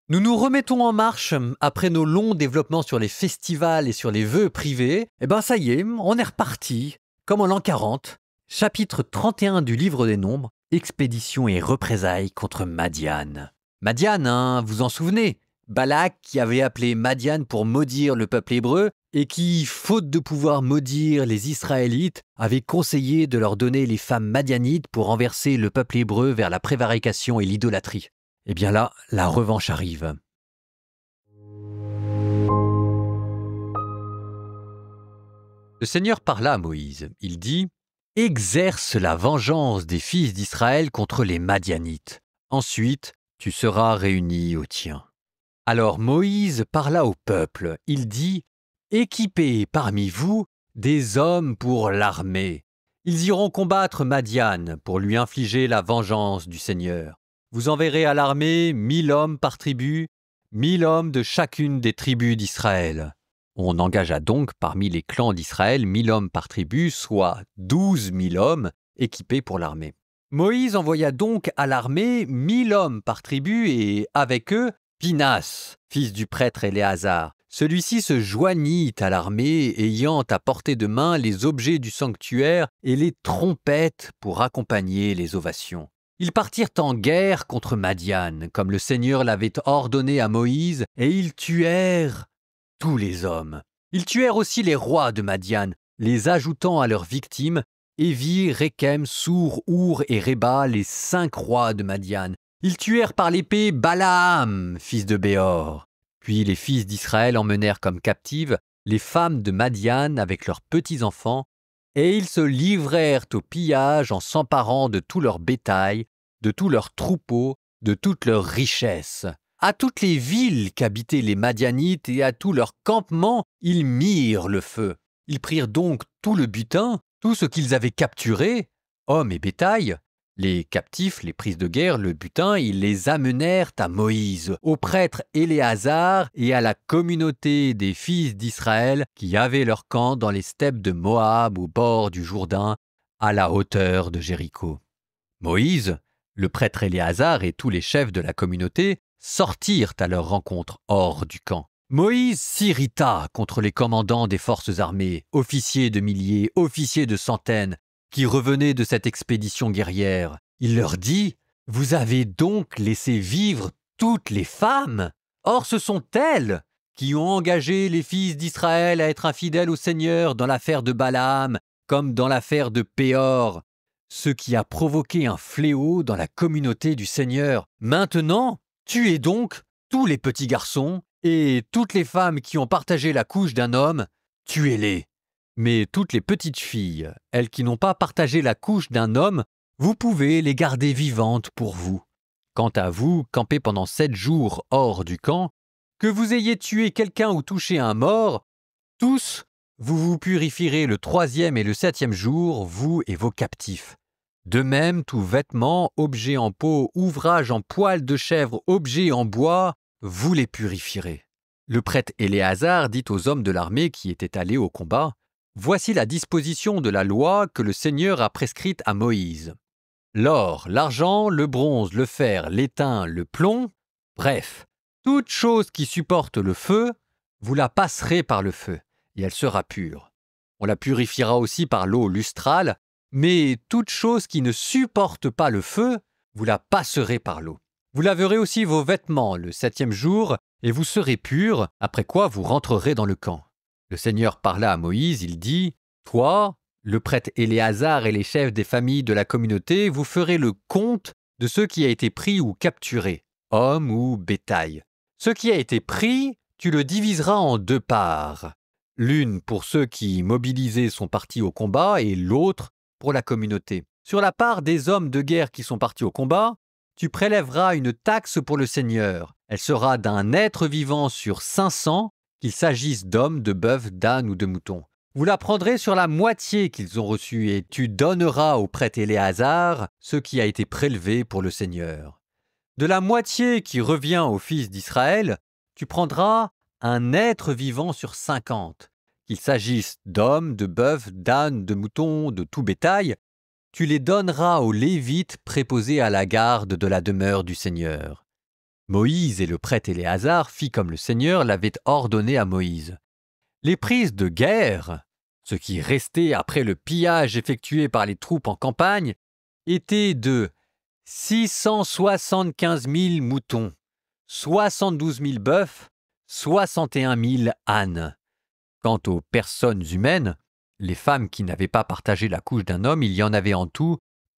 Nous nous remettons en marche après nos longs développements sur les festivals et sur les vœux privés. Ça y est, on est reparti, comme en l'an 40. Chapitre 31 du livre des Nombres, expédition et représailles contre Madian. Madian, vous en souvenez? Balak qui avait appelé Madian pour maudire le peuple hébreu et qui, faute de pouvoir maudire les Israélites, avait conseillé de leur donner les femmes madianites pour renverser le peuple hébreu vers la prévarication et l'idolâtrie. Eh bien là, la revanche arrive. Le Seigneur parla à Moïse. Il dit « Exerce la vengeance des fils d'Israël contre les Madianites. Ensuite, tu seras réuni aux tiens. » Alors Moïse parla au peuple. Il dit « Équipez parmi vous des hommes pour l'armée. Ils iront combattre Madian pour lui infliger la vengeance du Seigneur. Vous enverrez à l'armée 1000 hommes par tribu, 1000 hommes de chacune des tribus d'Israël. » On engagea donc parmi les clans d'Israël 1000 hommes par tribu, soit 12 000 hommes équipés pour l'armée. Moïse envoya donc à l'armée 1000 hommes par tribu et avec eux Pinas, fils du prêtre Éléazar. Celui-ci se joignit à l'armée ayant à portée de main les objets du sanctuaire et les trompettes pour accompagner les ovations. Ils partirent en guerre contre Madian, comme le Seigneur l'avait ordonné à Moïse, et ils tuèrent tous les hommes. Ils tuèrent aussi les rois de Madian, les ajoutant à leurs victimes, Évi, Rékem, Sour, Our et Réba, les 5 rois de Madian. Ils tuèrent par l'épée Balaam, fils de Béor. Puis les fils d'Israël emmenèrent comme captives les femmes de Madian avec leurs petits-enfants, et ils se livrèrent au pillage en s'emparant de tout leur bétail, de tous leurs troupeaux, de toutes leurs richesses. À toutes les villes qu'habitaient les Madianites et à tous leurs campements, ils mirent le feu. Ils prirent donc tout le butin, tout ce qu'ils avaient capturé, hommes et bétail. Les captifs, les prises de guerre, le butin, ils les amenèrent à Moïse, au prêtre Éléazar et à la communauté des fils d'Israël qui avaient leur camp dans les steppes de Moab au bord du Jourdain, à la hauteur de Jéricho. Moïse, le prêtre Éléazar et tous les chefs de la communauté sortirent à leur rencontre hors du camp. Moïse s'irrita contre les commandants des forces armées, officiers de milliers, officiers de centaines, qui revenaient de cette expédition guerrière. Il leur dit « Vous avez donc laissé vivre toutes les femmes? Or ce sont elles qui ont engagé les fils d'Israël à être infidèles au Seigneur dans l'affaire de Balaam, comme dans l'affaire de Péor, ce qui a provoqué un fléau dans la communauté du Seigneur. Maintenant, tuez donc tous les petits garçons et toutes les femmes qui ont partagé la couche d'un homme, tuez-les. Mais toutes les petites filles, elles qui n'ont pas partagé la couche d'un homme, vous pouvez les garder vivantes pour vous. Quant à vous, campez pendant 7 jours hors du camp, que vous ayez tué quelqu'un ou touché un mort, tous, vous vous purifierez le 3e et le 7e jour, vous et vos captifs. De même, tout vêtement, objet en peau, ouvrage en poil de chèvre, objet en bois, vous les purifierez. Le prêtre Éléazar dit aux hommes de l'armée qui étaient allés au combat, « Voici la disposition de la loi que le Seigneur a prescrite à Moïse. L'or, l'argent, le bronze, le fer, l'étain, le plomb, bref, toute chose qui supporte le feu, vous la passerez par le feu, et elle sera pure. On la purifiera aussi par l'eau lustrale, mais toute chose qui ne supporte pas le feu, vous la passerez par l'eau. Vous laverez aussi vos vêtements le 7e jour, et vous serez purs, après quoi vous rentrerez dans le camp. » Le Seigneur parla à Moïse, il dit « Toi, le prêtre Éléazar et les chefs des familles de la communauté, vous ferez le compte de ce qui a été pris ou capturé, homme ou bétail. Ce qui a été pris, tu le diviseras en 2 parts. L'une pour ceux qui, mobilisés, sont partis au combat et l'autre pour la communauté. Sur la part des hommes de guerre qui sont partis au combat, tu prélèveras une taxe pour le Seigneur. Elle sera d'un être vivant sur 500, qu'il s'agisse d'hommes, de bœufs, d'ânes ou de moutons. Vous la prendrez sur la moitié qu'ils ont reçue et tu donneras au prêtre Éléazar ce qui a été prélevé pour le Seigneur. De la moitié qui revient aux fils d'Israël, tu prendras un être vivant sur 50, qu'il s'agisse d'hommes, de bœufs, d'ânes, de moutons, de tout bétail, tu les donneras aux Lévites préposés à la garde de la demeure du Seigneur. Moïse et le prêtre Éléazar fit comme le Seigneur l'avait ordonné à Moïse. Les prises de guerre, ce qui restait après le pillage effectué par les troupes en campagne, étaient de 675 000 moutons, 72 000 bœufs, 61 000 ânes. Quant aux personnes humaines, les femmes qui n'avaient pas partagé la couche d'un homme, il y en avait en tout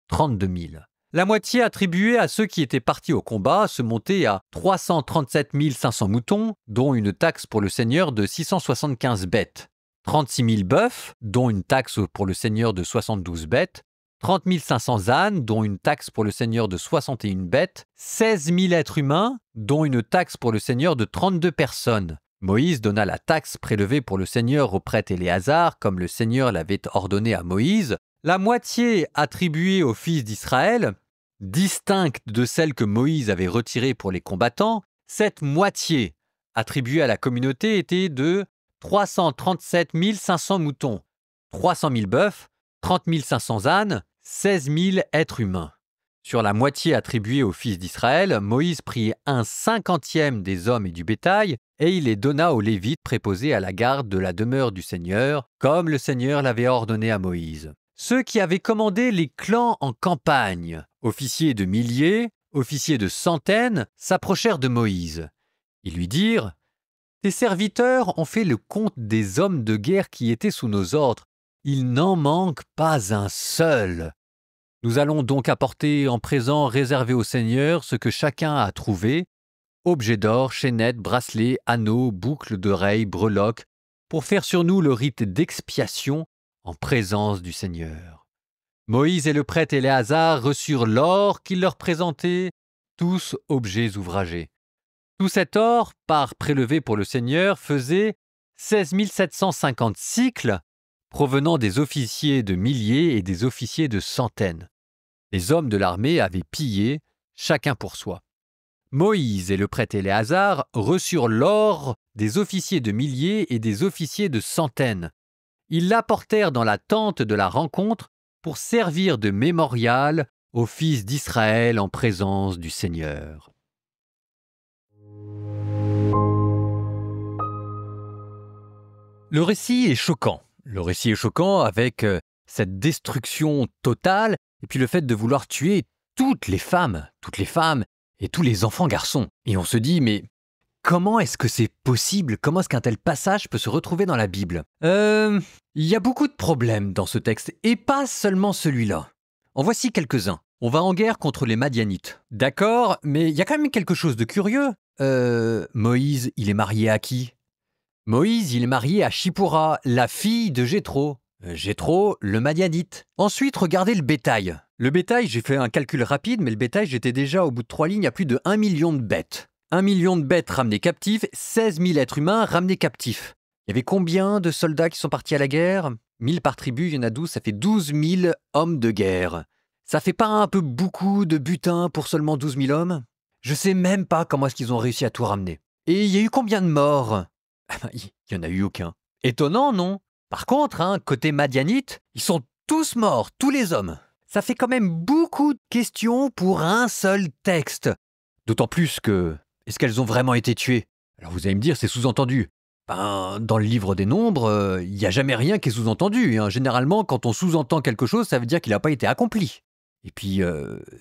32 000. La moitié attribuée à ceux qui étaient partis au combat se montait à 337 500 moutons, dont une taxe pour le seigneur de 675 bêtes, 36 000 bœufs, dont une taxe pour le seigneur de 72 bêtes, 30 500 ânes, dont une taxe pour le seigneur de 61 bêtes, 16 000 êtres humains, dont une taxe pour le seigneur de 32 personnes. Moïse donna la taxe prélevée pour le Seigneur au prêtre Éléazar, comme le Seigneur l'avait ordonné à Moïse, la moitié attribuée aux fils d'Israël, distincte de celle que Moïse avait retirée pour les combattants. Cette moitié attribuée à la communauté était de 337 500 moutons, 300 000 bœufs, 30 500 ânes, 16 000 êtres humains. Sur la moitié attribuée aux fils d'Israël, Moïse prit 1/50 des hommes et du bétail, et il les donna aux Lévites préposés à la garde de la demeure du Seigneur, comme le Seigneur l'avait ordonné à Moïse. Ceux qui avaient commandé les clans en campagne, officiers de milliers, officiers de centaines, s'approchèrent de Moïse. Ils lui dirent « Tes serviteurs ont fait le compte des hommes de guerre qui étaient sous nos ordres. Il n'en manque pas un seul. Nous allons donc apporter en présent réservé au Seigneur ce que chacun a trouvé, objets d'or, chaînettes, bracelets, anneaux, boucles d'oreilles, breloques, pour faire sur nous le rite d'expiation en présence du Seigneur. » Moïse et le prêtre Éléazar reçurent l'or qu'il leur présentait, tous objets ouvragés. Tout cet or, part prélevé pour le Seigneur, faisait 16 750 cycles, provenant des officiers de milliers et des officiers de centaines. Les hommes de l'armée avaient pillé, chacun pour soi. Moïse et le prêtre Éléazar reçurent l'or des officiers de milliers et des officiers de centaines. Ils l'apportèrent dans la tente de la rencontre pour servir de mémorial aux fils d'Israël en présence du Seigneur. Le récit est choquant. Le récit est choquant avec cette destruction totale et puis le fait de vouloir tuer toutes les femmes et tous les enfants garçons. Et on se dit, mais comment est-ce que c'est possible? Comment est-ce qu'un tel passage peut se retrouver dans la Bible? Il y a beaucoup de problèmes dans ce texte, et pas seulement celui-là. En voici quelques-uns. On va en guerre contre les Madianites. D'accord, mais il y a quand même quelque chose de curieux. Moïse, il est marié à qui? Moïse, il est marié à Shipora, la fille de Jéthro. Jéthro, le Madianite. Ensuite, regardez le bétail. Le bétail, j'ai fait un calcul rapide, mais le bétail, j'étais déjà au bout de 3 lignes à plus de 1 million de bêtes. 1 million de bêtes ramenées captifs, 16 000 êtres humains ramenés captifs. Il y avait combien de soldats qui sont partis à la guerre? 1000 par tribu, il y en a 12, ça fait 12 000 hommes de guerre. Ça fait pas un peu beaucoup de butin pour seulement 12 000 hommes? Je sais même pas comment est-ce qu'ils ont réussi à tout ramener. Et il y a eu combien de morts? Il y en a eu aucun. Étonnant, non? Par contre, côté Madianite, ils sont tous morts, tous les hommes. Ça fait quand même beaucoup de questions pour un seul texte. D'autant plus que, est-ce qu'elles ont vraiment été tuées? Alors vous allez me dire, c'est sous-entendu. Dans le livre des nombres, il n'y a jamais rien qui est sous-entendu. Généralement, quand on sous-entend quelque chose, ça veut dire qu'il n'a pas été accompli. Et puis,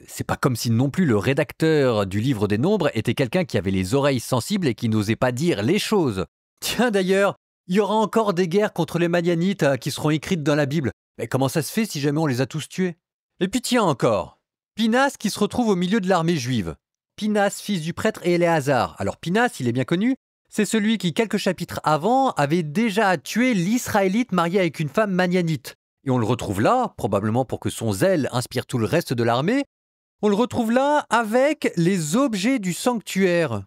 c'est pas comme si non plus le rédacteur du livre des nombres était quelqu'un qui avait les oreilles sensibles et qui n'osait pas dire les choses. Tiens d'ailleurs, il y aura encore des guerres contre les Madianites qui seront écrites dans la Bible. Mais comment ça se fait si jamais on les a tous tués? Et puis tiens encore, Pinas qui se retrouve au milieu de l'armée juive. Pinas, fils du prêtre Éléazar. Alors Pinas, il est bien connu, c'est celui qui, quelques chapitres avant, avait déjà tué l'Israélite marié avec une femme madianite. Et on le retrouve là, probablement pour que son zèle inspire tout le reste de l'armée, on le retrouve là avec les objets du sanctuaire.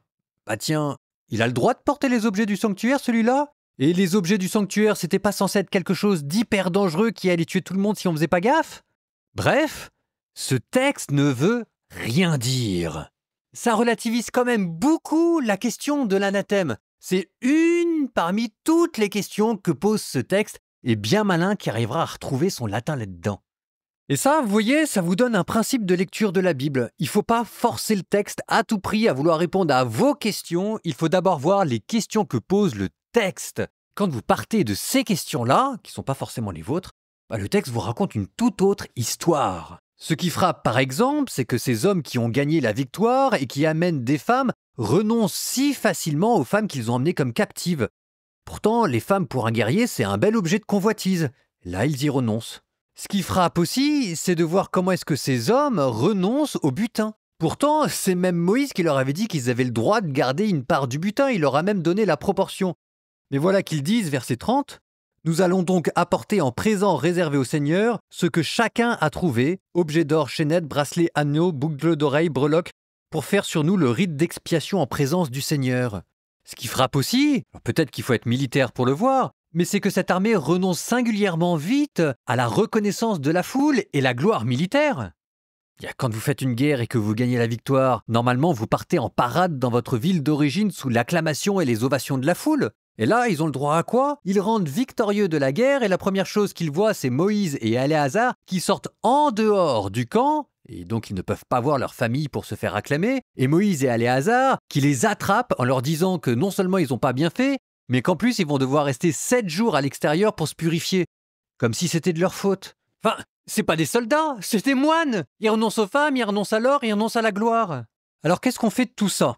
Bah tiens, il a le droit de porter les objets du sanctuaire, celui-là? Et les objets du sanctuaire, c'était pas censé être quelque chose d'hyper dangereux qui allait tuer tout le monde si on faisait pas gaffe? Bref, ce texte ne veut rien dire. Ça relativise quand même beaucoup la question de l'anathème. C'est une parmi toutes les questions que pose ce texte, et bien malin qui arrivera à retrouver son latin là-dedans. Et ça, vous voyez, ça vous donne un principe de lecture de la Bible. Il ne faut pas forcer le texte à tout prix à vouloir répondre à vos questions. Il faut d'abord voir les questions que pose le texte. Quand vous partez de ces questions-là, qui ne sont pas forcément les vôtres, le texte vous raconte une toute autre histoire. Ce qui frappe, par exemple, c'est que ces hommes qui ont gagné la victoire et qui amènent des femmes renoncent si facilement aux femmes qu'ils ont emmenées comme captives. Pourtant, les femmes pour un guerrier, c'est un bel objet de convoitise. Là, ils y renoncent. Ce qui frappe aussi, c'est de voir comment est-ce que ces hommes renoncent au butin. Pourtant, c'est même Moïse qui leur avait dit qu'ils avaient le droit de garder une part du butin, il leur a même donné la proportion. Mais voilà qu'ils disent, verset 30, « Nous allons donc apporter en présent réservé au Seigneur ce que chacun a trouvé, objets d'or, chaînettes, bracelets, anneaux, boucles d'oreilles, breloques, pour faire sur nous le rite d'expiation en présence du Seigneur. » Ce qui frappe aussi, peut-être qu'il faut être militaire pour le voir, mais c'est que cette armée renonce singulièrement vite à la reconnaissance de la foule et la gloire militaire. Quand vous faites une guerre et que vous gagnez la victoire, normalement vous partez en parade dans votre ville d'origine sous l'acclamation et les ovations de la foule. Et là, ils ont le droit à quoi? Ils rentrent victorieux de la guerre et la première chose qu'ils voient, c'est Moïse et Éléazar qui sortent en dehors du camp, et donc ils ne peuvent pas voir leur famille pour se faire acclamer, et Moïse et Éléazar qui les attrapent en leur disant que non seulement ils n'ont pas bien fait, mais qu'en plus ils vont devoir rester 7 jours à l'extérieur pour se purifier, comme si c'était de leur faute. Enfin, c'est pas des soldats, c'est des moines. Ils renoncent aux femmes, ils renoncent à l'or, ils renoncent à la gloire. Alors qu'est-ce qu'on fait de tout ça?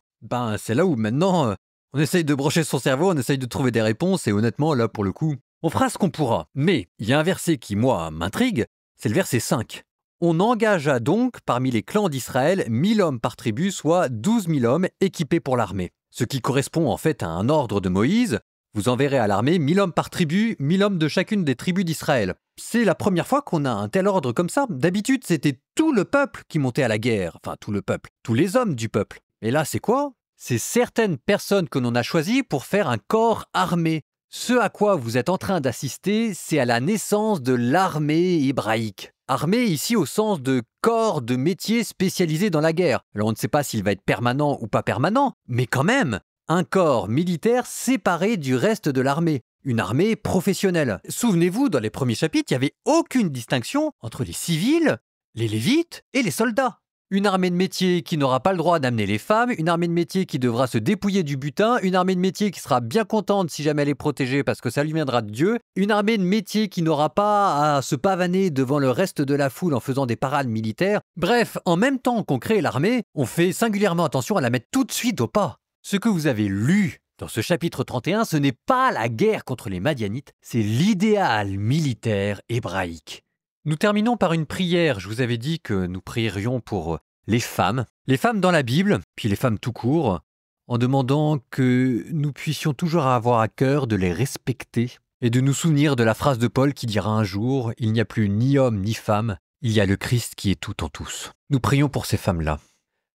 C'est là où maintenant on essaye de brocher son cerveau, on essaye de trouver des réponses, et honnêtement là pour le coup, on fera ce qu'on pourra. Mais il y a un verset qui moi m'intrigue, c'est le verset 5. On engagea donc parmi les clans d'Israël 1000 hommes par tribu, soit 12 000 hommes équipés pour l'armée. Ce qui correspond en fait à un ordre de Moïse. Vous enverrez à l'armée 1000 hommes par tribu, 1000 hommes de chacune des tribus d'Israël. C'est la première fois qu'on a un tel ordre comme ça. D'habitude, c'était tout le peuple qui montait à la guerre. Enfin, tout le peuple. Tous les hommes du peuple. Et là, c'est quoi? C'est certaines personnes que l'on a choisies pour faire un corps armé. Ce à quoi vous êtes en train d'assister, c'est à la naissance de l'armée hébraïque. Armée ici au sens de corps de métier spécialisé dans la guerre. Alors on ne sait pas s'il va être permanent ou pas permanent, mais quand même, un corps militaire séparé du reste de l'armée. Une armée professionnelle. Souvenez-vous, dans les premiers chapitres, il n'y avait aucune distinction entre les civils, les lévites et les soldats. Une armée de métier qui n'aura pas le droit d'amener les femmes, une armée de métier qui devra se dépouiller du butin, une armée de métier qui sera bien contente si jamais elle est protégée parce que ça lui viendra de Dieu, une armée de métier qui n'aura pas à se pavaner devant le reste de la foule en faisant des parades militaires. Bref, en même temps qu'on crée l'armée, on fait singulièrement attention à la mettre tout de suite au pas. Ce que vous avez lu dans ce chapitre 31, ce n'est pas la guerre contre les Madianites, c'est l'idéal militaire hébraïque. Nous terminons par une prière. Je vous avais dit que nous prierions pour les femmes dans la Bible, puis les femmes tout court, en demandant que nous puissions toujours avoir à cœur de les respecter et de nous souvenir de la phrase de Paul qui dira un jour « Il n'y a plus ni homme ni femme, il y a le Christ qui est tout en tous ». Nous prions pour ces femmes-là.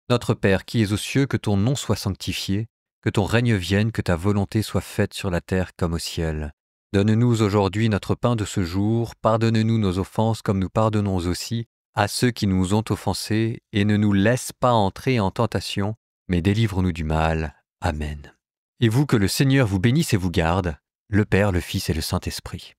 Notre Père qui es aux cieux, que ton nom soit sanctifié, que ton règne vienne, que ta volonté soit faite sur la terre comme au ciel. Donne-nous aujourd'hui notre pain de ce jour, pardonne-nous nos offenses comme nous pardonnons aussi à ceux qui nous ont offensés, et ne nous laisse pas entrer en tentation, mais délivre-nous du mal. Amen. Et vous, que le Seigneur vous bénisse et vous garde, le Père, le Fils et le Saint-Esprit.